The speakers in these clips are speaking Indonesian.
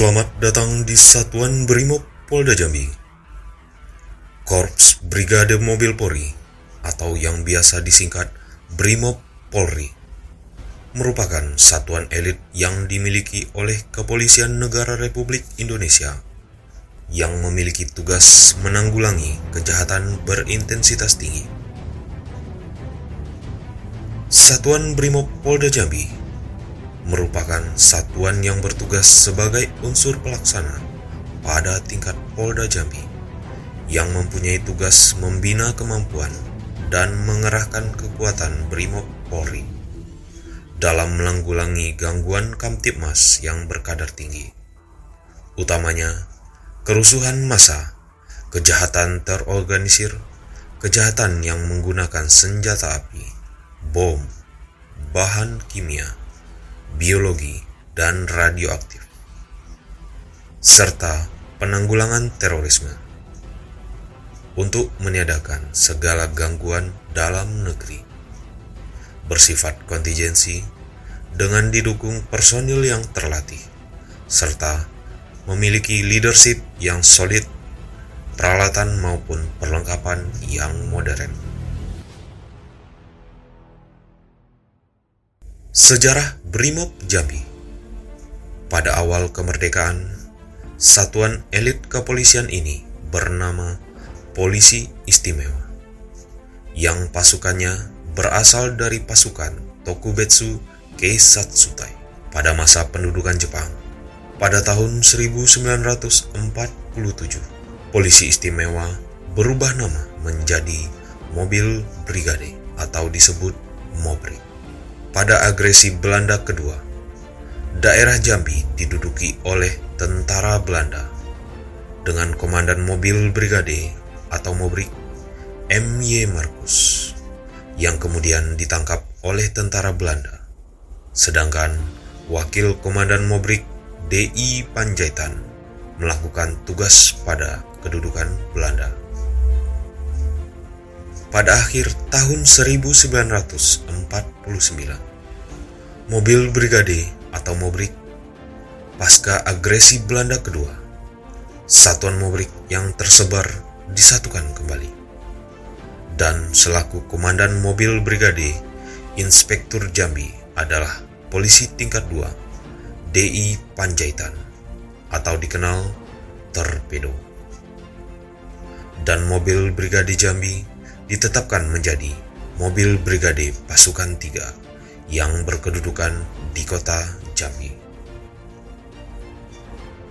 Selamat datang di Satuan Brimob Polda Jambi. Korps Brigade Mobil Polri atau yang biasa disingkat Brimob Polri merupakan satuan elit yang dimiliki oleh Kepolisian Negara Republik Indonesia yang memiliki tugas menanggulangi kejahatan berintensitas tinggi. Satuan Brimob Polda Jambi merupakan satuan yang bertugas sebagai unsur pelaksana pada tingkat Polda Jambi yang mempunyai tugas membina kemampuan dan mengerahkan kekuatan Brimob Polri dalam menanggulangi gangguan Kamtibmas yang berkadar tinggi, utamanya kerusuhan massa, kejahatan terorganisir, kejahatan yang menggunakan senjata api, bom, bahan kimia, biologi, dan radioaktif, serta penanggulangan terorisme untuk meniadakan segala gangguan dalam negeri, bersifat kontingensi dengan didukung personil yang terlatih, serta memiliki leadership yang solid, peralatan maupun perlengkapan yang modern. Sejarah Brimob Jambi. Pada awal kemerdekaan, satuan elit kepolisian ini bernama Polisi Istimewa, yang pasukannya berasal dari pasukan Tokubetsu Keisatsutai pada masa pendudukan Jepang. Pada tahun 1947, Polisi Istimewa berubah nama menjadi Mobil Brigade atau disebut Mobrik. Pada agresi Belanda kedua, daerah Jambi diduduki oleh tentara Belanda dengan komandan Mobil Brigade atau Mobrik M.Y. Markus yang kemudian ditangkap oleh tentara Belanda, sedangkan wakil komandan Mobrik D.I. Panjaitan melakukan tugas pada kedudukan Belanda. Pada akhir tahun 1949, Mobil Brigade atau Mobrik pasca agresi Belanda kedua, satuan Mobrik yang tersebar disatukan kembali. Dan selaku komandan Mobil Brigade, Inspektur Jambi adalah Polisi Tingkat 2 D.I. Panjaitan atau dikenal Torpedo. Dan Mobil Brigade Jambi ditetapkan menjadi Mobil Brigade Pasukan 3 yang berkedudukan di kota Jambi.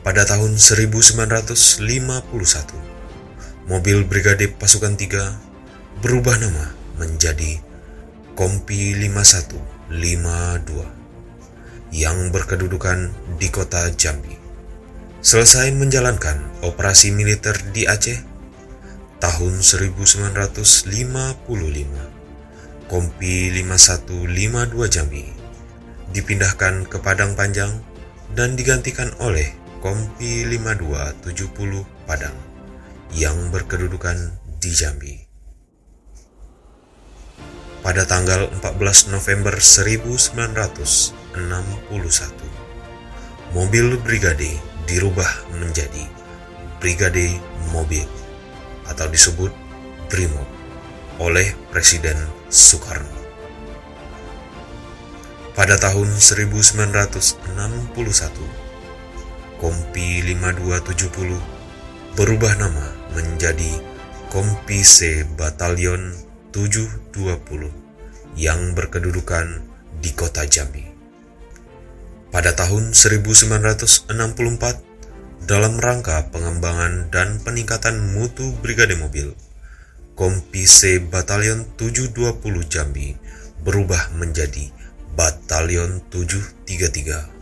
Pada tahun 1951, Mobil Brigade Pasukan 3 berubah nama menjadi Kompi 5152 yang berkedudukan di kota Jambi. Selesai menjalankan operasi militer di Aceh, tahun 1955, Kompi 5152 Jambi dipindahkan ke Padang Panjang dan digantikan oleh Kompi 5270 Padang yang berkedudukan di Jambi. Pada tanggal 14 November 1961, Mobil Brigade dirubah menjadi Brigade Mobil atau disebut Brimob oleh Presiden Soekarno. Pada tahun 1961, Kompi 5270 berubah nama menjadi Kompi C Batalion 720 yang berkedudukan di kota Jambi. Pada tahun 1964, dalam rangka pengembangan dan peningkatan mutu Brigade Mobil, Kompi C Batalion 720 Jambi berubah menjadi Batalion 733.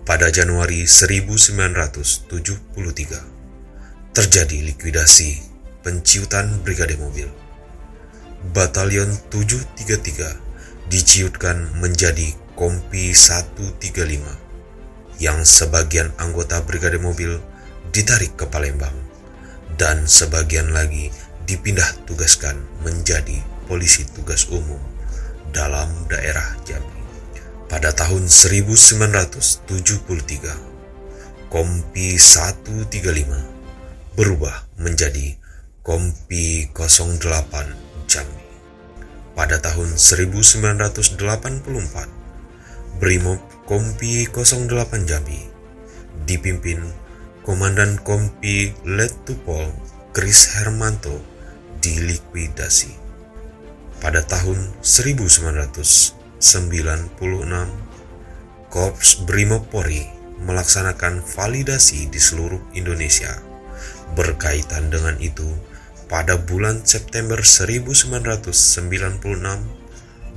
Pada Januari 1973, terjadi likuidasi penciutan Brigade Mobil. Batalion 733 diciutkan menjadi Kompi 135 yang sebagian anggota Brigade Mobil ditarik ke Palembang dan sebagian lagi dipindah tugaskan menjadi polisi tugas umum dalam daerah Jambi. Pada tahun 1973, Kompi 135 berubah menjadi Kompi 08 Jambi. Pada tahun 1984, Brimob Kompi 08 Jambi dipimpin Komandan Kompi Letkol Kris Hermanto dilikuidasi. Pada tahun 1996, Korps Brimob Polri melaksanakan validasi di seluruh Indonesia. Berkaitan dengan itu, pada bulan September 1996,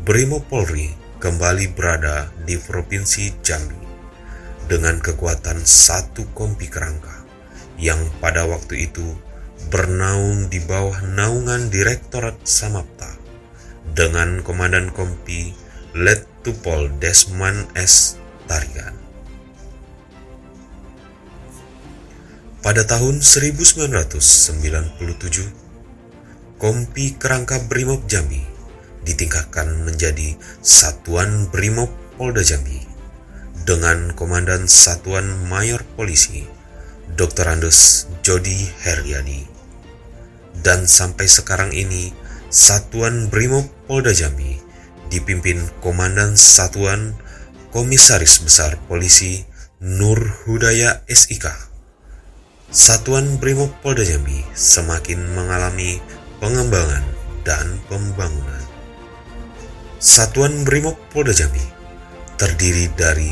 Brimob Polri kembali berada di Provinsi Jambi dengan kekuatan 1 kompi kerangka yang pada waktu itu bernaung di bawah naungan Direktorat Samapta dengan Komandan Kompi Letkol Desman S. Tarigan. Pada tahun 1997, Kompi Kerangka Brimob Jambi ditingkatkan menjadi Satuan Brimob Polda Jambi dengan Komandan Satuan Mayor Polisi Dr. Andes Jody Heriadi. Dan sampai sekarang ini, Satuan Brimob Polda Jambi dipimpin Komandan Satuan Komisaris Besar Polisi Nur Hudaya SIK. Satuan Brimob Polda Jambi semakin mengalami pengembangan dan pembangunan. Satuan Brimob Polda Jambi terdiri dari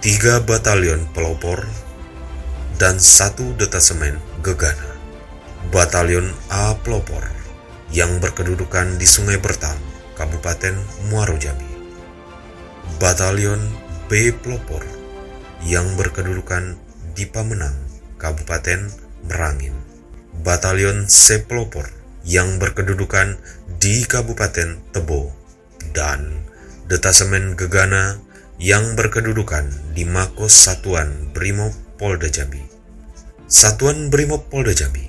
3 batalion pelopor dan 1 detasemen gegana. Batalion A pelopor yang berkedudukan di Sungai Bertam, Kabupaten Muaro Jambi. Batalion B pelopor yang berkedudukan di Pamenang, Kabupaten Merangin. Batalion C pelopor yang berkedudukan di Kabupaten Tebo, dan detasemen gegana yang berkedudukan di Makos Satuan Brimob Polda Jambi. Satuan Brimob Polda Jambi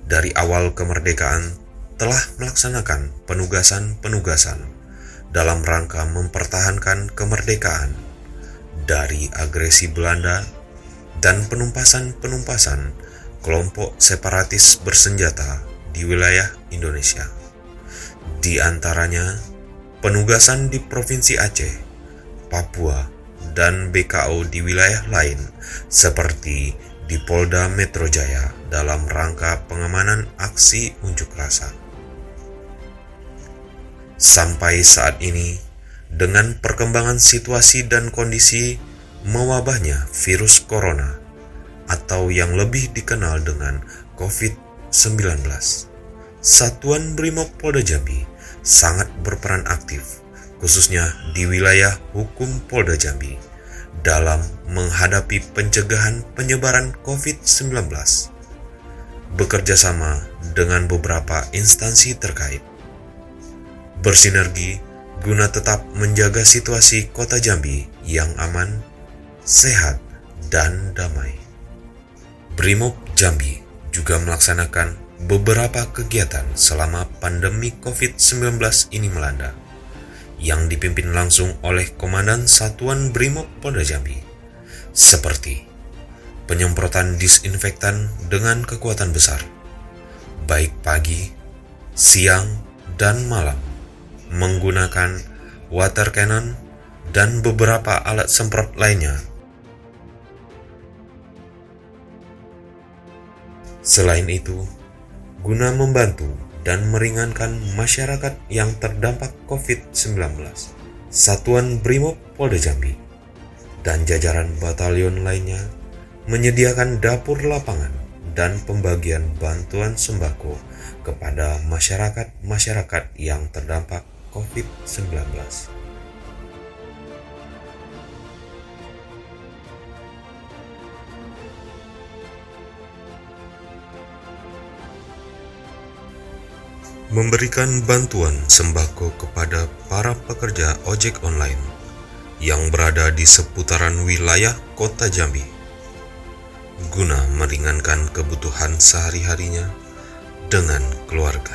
dari awal kemerdekaan telah melaksanakan penugasan-penugasan dalam rangka mempertahankan kemerdekaan dari agresi Belanda dan penumpasan-penumpasan kelompok separatis bersenjata di wilayah Indonesia. Di antaranya, penugasan di Provinsi Aceh, Papua, dan BKO di wilayah lain seperti di Polda Metro Jaya dalam rangka pengamanan aksi unjuk rasa. Sampai saat ini, dengan perkembangan situasi dan kondisi mewabahnya virus corona atau yang lebih dikenal dengan COVID-19, Satuan Brimob Polda Jambi sangat berperan aktif, khususnya di wilayah hukum Polda Jambi, dalam menghadapi pencegahan penyebaran COVID-19, bekerjasama dengan beberapa instansi terkait, bersinergi guna tetap menjaga situasi Kota Jambi yang aman, sehat, dan damai. Brimob Jambi juga melaksanakan beberapa kegiatan selama pandemi COVID-19 ini melanda, yang dipimpin langsung oleh Komandan Satuan Brimob Polda Jambi, seperti penyemprotan disinfektan dengan kekuatan besar, baik pagi, siang, dan malam, menggunakan water cannon dan beberapa alat semprot lainnya. Selain itu, guna membantu dan meringankan masyarakat yang terdampak COVID-19, Satuan Brimob Polda Jambi dan jajaran batalion lainnya menyediakan dapur lapangan dan pembagian bantuan sembako kepada masyarakat yang terdampak COVID-19. Memberikan bantuan sembako kepada para pekerja ojek online yang berada di seputaran wilayah Kota Jambi, guna meringankan kebutuhan sehari-harinya dengan keluarga.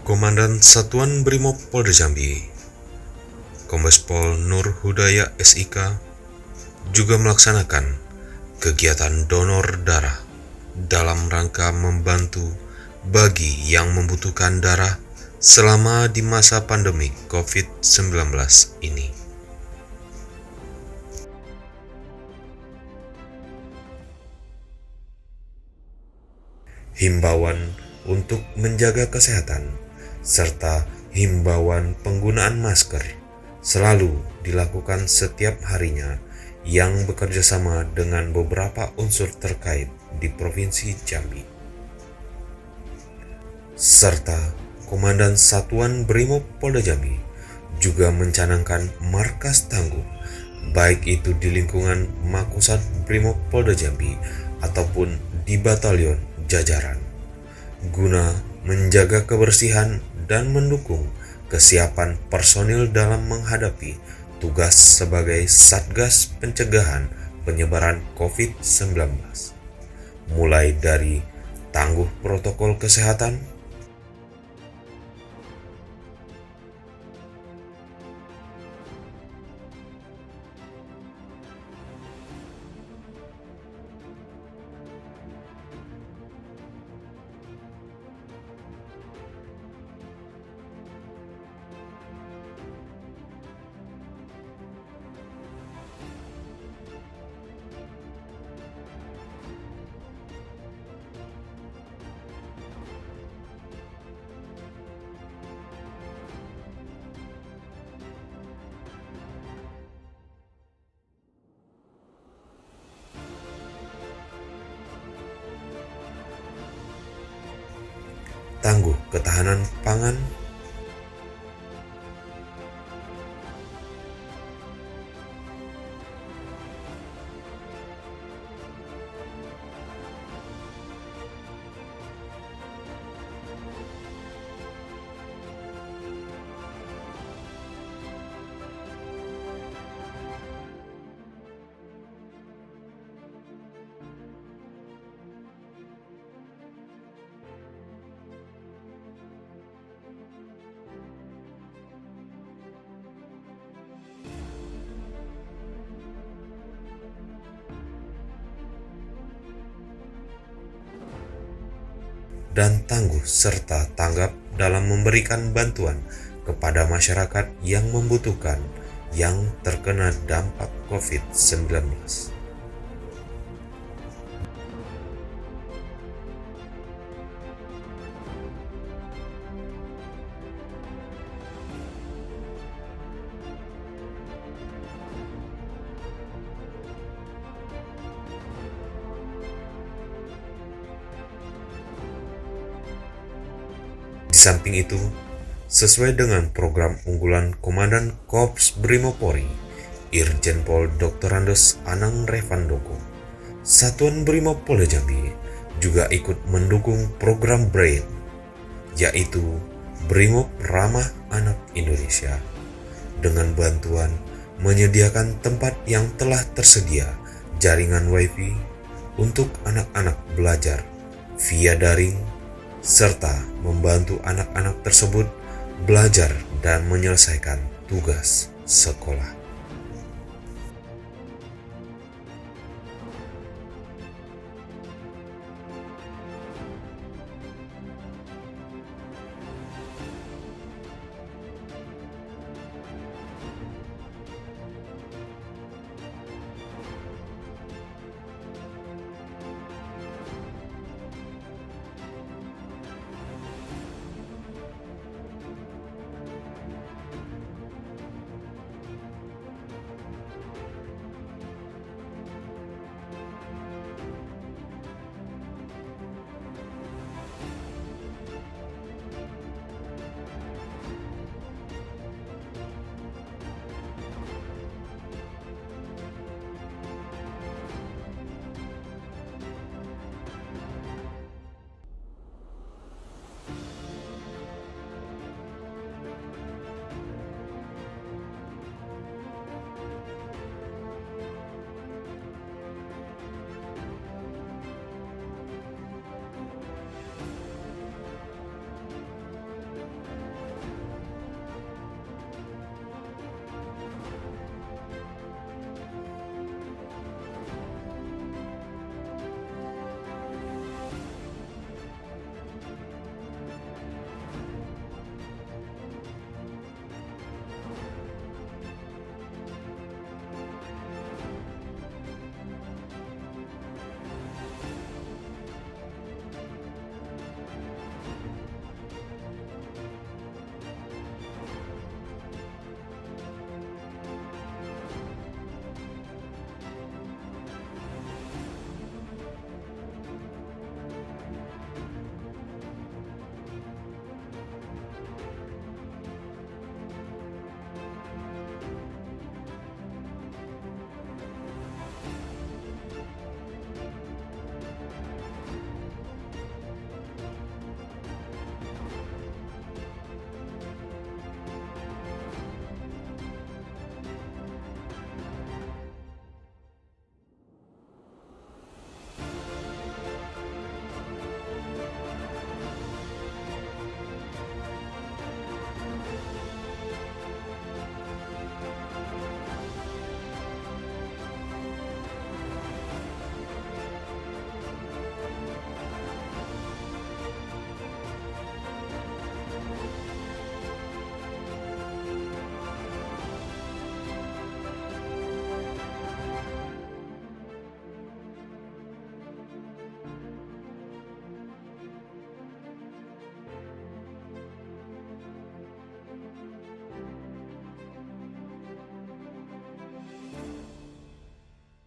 Komandan Satuan Brimob Polda Jambi, Kombes Pol Nur Hudaya SIK, juga melaksanakan kegiatan donor darah dalam rangka membantu bagi yang membutuhkan darah selama di masa pandemi COVID-19 ini. Himbauan untuk menjaga kesehatan serta himbauan penggunaan masker selalu dilakukan setiap harinya yang bekerja sama dengan beberapa unsur terkait di Provinsi Jambi. Serta Komandan Satuan Brimob Polda Jambi juga mencanangkan markas tangguh, baik itu di lingkungan Makusat Brimob Polda Jambi ataupun di batalion jajaran, guna menjaga kebersihan dan mendukung kesiapan personil dalam menghadapi tugas sebagai Satgas Pencegahan Penyebaran COVID-19, mulai dari tangguh protokol kesehatan, tangguh ketahanan pangan, dan tangguh serta tanggap dalam memberikan bantuan kepada masyarakat yang membutuhkan yang terkena dampak COVID-19. Di samping itu, sesuai dengan program unggulan Komandan Korps Brimob Polri, Irjen Pol Dr. Andes Anang Revandoko, Satuan Brimob Polda Jambi juga ikut mendukung program BRAIN, yaitu Brimob Ramah Anak Indonesia, dengan bantuan menyediakan tempat yang telah tersedia jaringan WiFi untuk anak-anak belajar via daring, serta membantu anak-anak tersebut belajar dan menyelesaikan tugas sekolah.